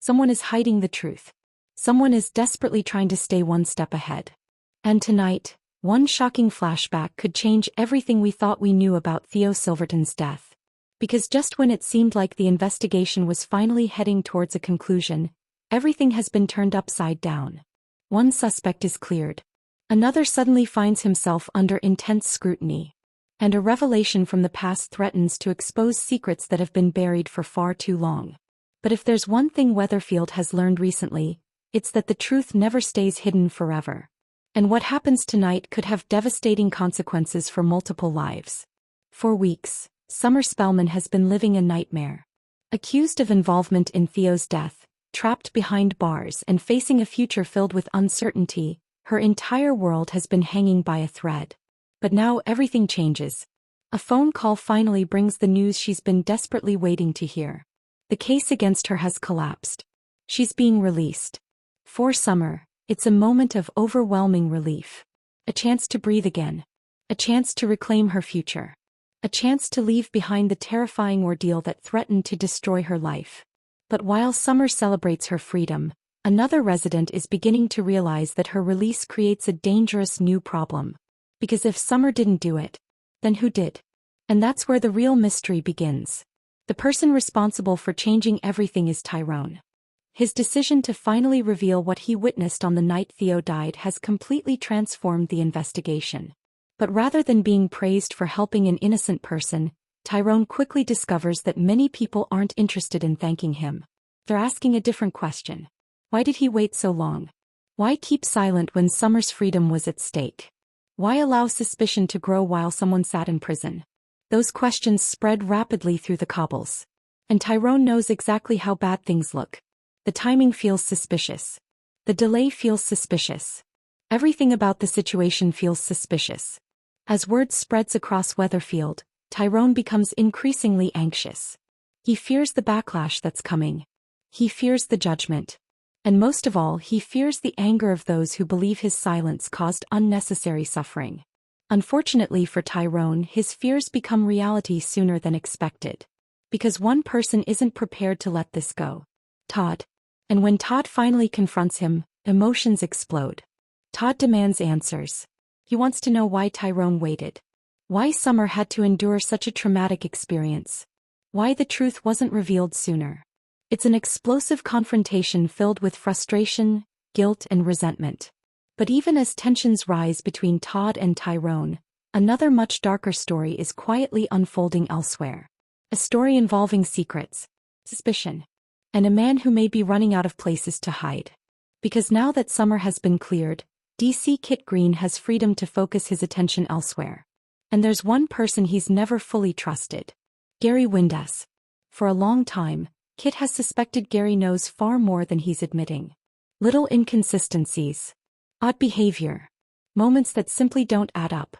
Someone is hiding the truth. Someone is desperately trying to stay one step ahead. And tonight, one shocking flashback could change everything we thought we knew about Theo Silverton's death. Because just when it seemed like the investigation was finally heading towards a conclusion, everything has been turned upside down. One suspect is cleared. Another suddenly finds himself under intense scrutiny. And a revelation from the past threatens to expose secrets that have been buried for far too long. But if there's one thing Weatherfield has learned recently, it's that the truth never stays hidden forever. And what happens tonight could have devastating consequences for multiple lives. For weeks, Summer Spellman has been living a nightmare. Accused of involvement in Theo's death, trapped behind bars and facing a future filled with uncertainty, her entire world has been hanging by a thread. But now everything changes. A phone call finally brings the news she's been desperately waiting to hear. The case against her has collapsed. She's being released. For Summer, it's a moment of overwhelming relief. A chance to breathe again. A chance to reclaim her future. A chance to leave behind the terrifying ordeal that threatened to destroy her life. But while Summer celebrates her freedom, another resident is beginning to realize that her release creates a dangerous new problem. Because if Summer didn't do it, then who did? And that's where the real mystery begins. The person responsible for changing everything is Tyrone. His decision to finally reveal what he witnessed on the night Theo died has completely transformed the investigation. But rather than being praised for helping an innocent person, Tyrone quickly discovers that many people aren't interested in thanking him. They're asking a different question. Why did he wait so long? Why keep silent when Summer's freedom was at stake? Why allow suspicion to grow while someone sat in prison? Those questions spread rapidly through the cobbles. And Tyrone knows exactly how bad things look. The timing feels suspicious. The delay feels suspicious. Everything about the situation feels suspicious. As word spreads across Weatherfield, Tyrone becomes increasingly anxious. He fears the backlash that's coming. He fears the judgment. And most of all, he fears the anger of those who believe his silence caused unnecessary suffering. Unfortunately for Tyrone, his fears become reality sooner than expected. Because one person isn't prepared to let this go. Todd. And when Todd finally confronts him, emotions explode. Todd demands answers. He wants to know why Tyrone waited. Why Summer had to endure such a traumatic experience. Why the truth wasn't revealed sooner. It's an explosive confrontation filled with frustration, guilt, and resentment. But even as tensions rise between Todd and Tyrone, another much darker story is quietly unfolding elsewhere. A story involving secrets, suspicion, and a man who may be running out of places to hide. Because now that Summer has been cleared, DC Kit Green has freedom to focus his attention elsewhere. And there's one person he's never fully trusted. Gary Windass. For a long time, Kit has suspected Gary knows far more than he's admitting. Little inconsistencies. Odd behavior. Moments that simply don't add up.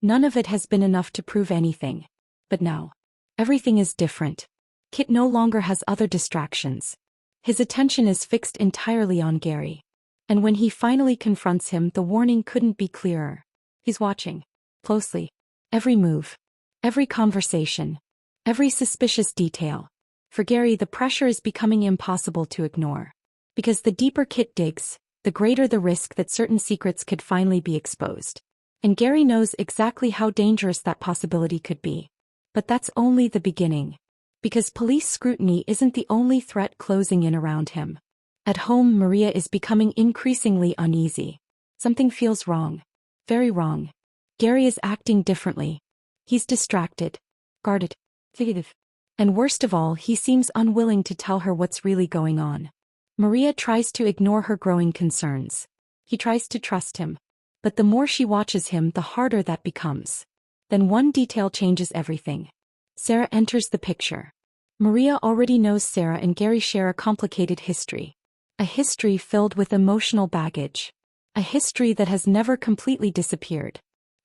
None of it has been enough to prove anything. But now, everything is different. Kit no longer has other distractions. His attention is fixed entirely on Gary. And when he finally confronts him, the warning couldn't be clearer. He's watching. Closely. Every move. Every conversation. Every suspicious detail. For Gary, the pressure is becoming impossible to ignore. Because the deeper Kit digs, the greater the risk that certain secrets could finally be exposed. And Gary knows exactly how dangerous that possibility could be. But that's only the beginning. Because police scrutiny isn't the only threat closing in around him. At home, Maria is becoming increasingly uneasy. Something feels wrong. Very wrong. Gary is acting differently. He's distracted. Guarded. Fugitive. And worst of all, he seems unwilling to tell her what's really going on. Maria tries to ignore her growing concerns. He tries to trust him. But the more she watches him, the harder that becomes. Then one detail changes everything. Sarah enters the picture. Maria already knows Sarah and Gary share a complicated history. A history filled with emotional baggage. A history that has never completely disappeared.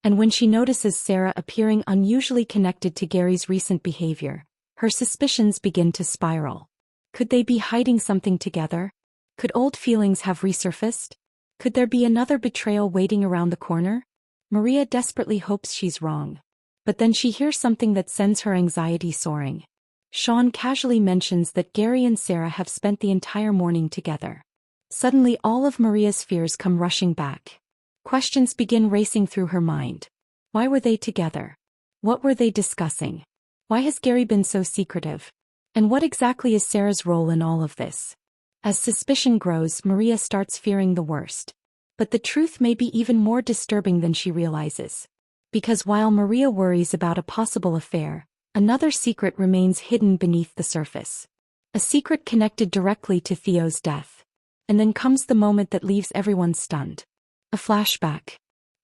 And when she notices Sarah appearing unusually connected to Gary's recent behavior, her suspicions begin to spiral. Could they be hiding something together? Could old feelings have resurfaced? Could there be another betrayal waiting around the corner? Maria desperately hopes she's wrong. But then she hears something that sends her anxiety soaring. Sean casually mentions that Gary and Sarah have spent the entire morning together. Suddenly all of Maria's fears come rushing back. Questions begin racing through her mind. Why were they together? What were they discussing? Why has Gary been so secretive? And what exactly is Sarah's role in all of this? As suspicion grows, Maria starts fearing the worst. But the truth may be even more disturbing than she realizes. Because while Maria worries about a possible affair, another secret remains hidden beneath the surface. A secret connected directly to Theo's death. And then comes the moment that leaves everyone stunned. A flashback.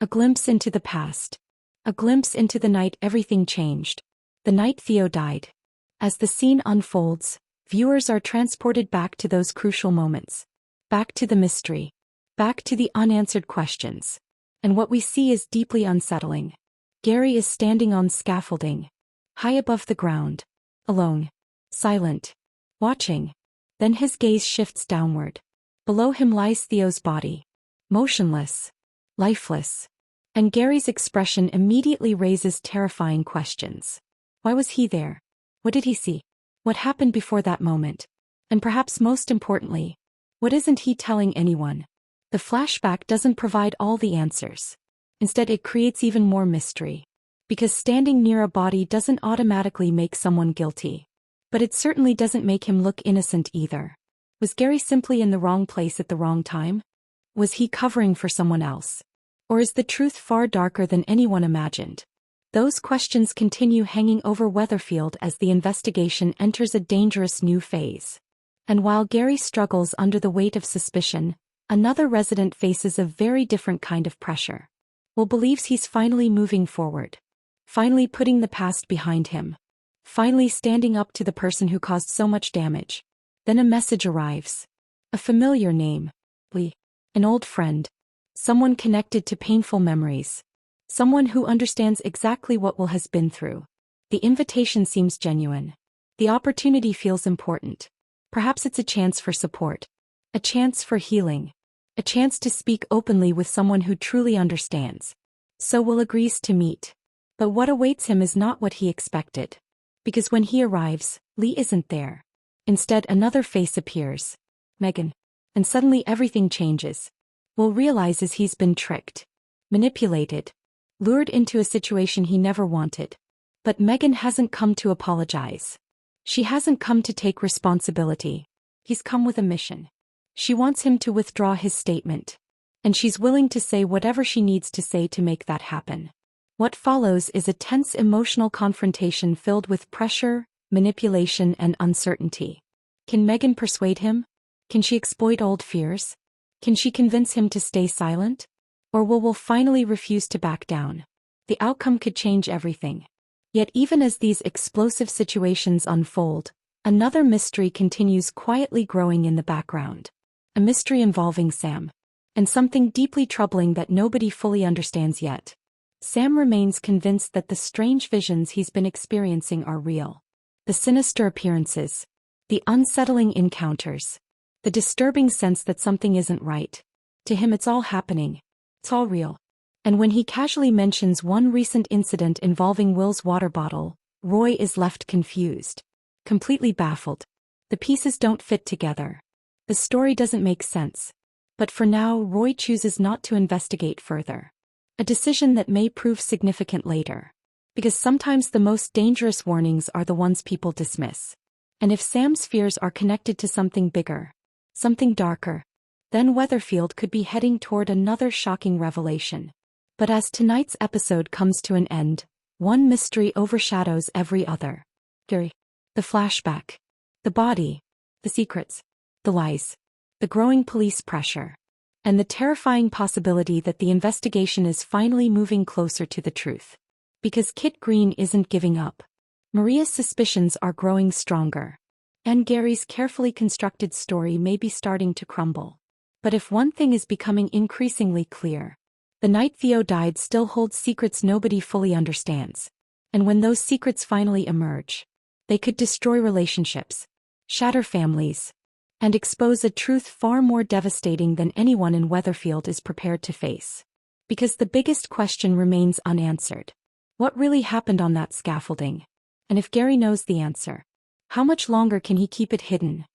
A glimpse into the past. A glimpse into the night everything changed. The night Theo died. As the scene unfolds, viewers are transported back to those crucial moments. Back to the mystery. Back to the unanswered questions. And what we see is deeply unsettling. Gary is standing on scaffolding. High above the ground. Alone. Silent. Watching. Then his gaze shifts downward. Below him lies Theo's body. Motionless. Lifeless. And Gary's expression immediately raises terrifying questions. Why was he there? What did he see? What happened before that moment? And perhaps most importantly, what isn't he telling anyone? The flashback doesn't provide all the answers. Instead, it creates even more mystery. Because standing near a body doesn't automatically make someone guilty. But it certainly doesn't make him look innocent either. Was Gary simply in the wrong place at the wrong time? Was he covering for someone else? Or is the truth far darker than anyone imagined? Those questions continue hanging over Weatherfield as the investigation enters a dangerous new phase. And while Gary struggles under the weight of suspicion, another resident faces a very different kind of pressure. Will believes he's finally moving forward. Finally putting the past behind him. Finally standing up to the person who caused so much damage. Then a message arrives. A familiar name. Lee. An old friend. Someone connected to painful memories. Someone who understands exactly what Will has been through. The invitation seems genuine. The opportunity feels important. Perhaps it's a chance for support. A chance for healing. A chance to speak openly with someone who truly understands. So Will agrees to meet. But what awaits him is not what he expected. Because when he arrives, Lee isn't there. Instead, another face appears. Megan. And suddenly everything changes. Will realizes he's been tricked. Manipulated. Lured into a situation he never wanted. But Megan hasn't come to apologize. She hasn't come to take responsibility. He's come with a mission. She wants him to withdraw his statement. And she's willing to say whatever she needs to say to make that happen. What follows is a tense emotional confrontation filled with pressure, manipulation, and uncertainty. Can Megan persuade him? Can she exploit old fears? Can she convince him to stay silent? Or will finally refuse to back down? The outcome could change everything. Yet even as these explosive situations unfold, another mystery continues quietly growing in the background. A mystery involving Sam. And something deeply troubling that nobody fully understands yet. Sam remains convinced that the strange visions he's been experiencing are real. The sinister appearances. The unsettling encounters. The disturbing sense that something isn't right. To him it's all happening. It's all real. And when he casually mentions one recent incident involving Will's water bottle, Roy is left confused. Completely baffled. The pieces don't fit together. The story doesn't make sense. But for now, Roy chooses not to investigate further. A decision that may prove significant later. Because sometimes the most dangerous warnings are the ones people dismiss. And if Sam's fears are connected to something bigger, something darker, then Weatherfield could be heading toward another shocking revelation. But as tonight's episode comes to an end, one mystery overshadows every other. Gary. The flashback. The body. The secrets. The lies. The growing police pressure. And the terrifying possibility that the investigation is finally moving closer to the truth. Because Kit Green isn't giving up. Maria's suspicions are growing stronger. And Gary's carefully constructed story may be starting to crumble. But if one thing is becoming increasingly clear, the night Theo died still holds secrets nobody fully understands. And when those secrets finally emerge, they could destroy relationships, shatter families, and expose a truth far more devastating than anyone in Weatherfield is prepared to face. Because the biggest question remains unanswered. What really happened on that scaffolding? And if Gary knows the answer, How much longer can he keep it hidden?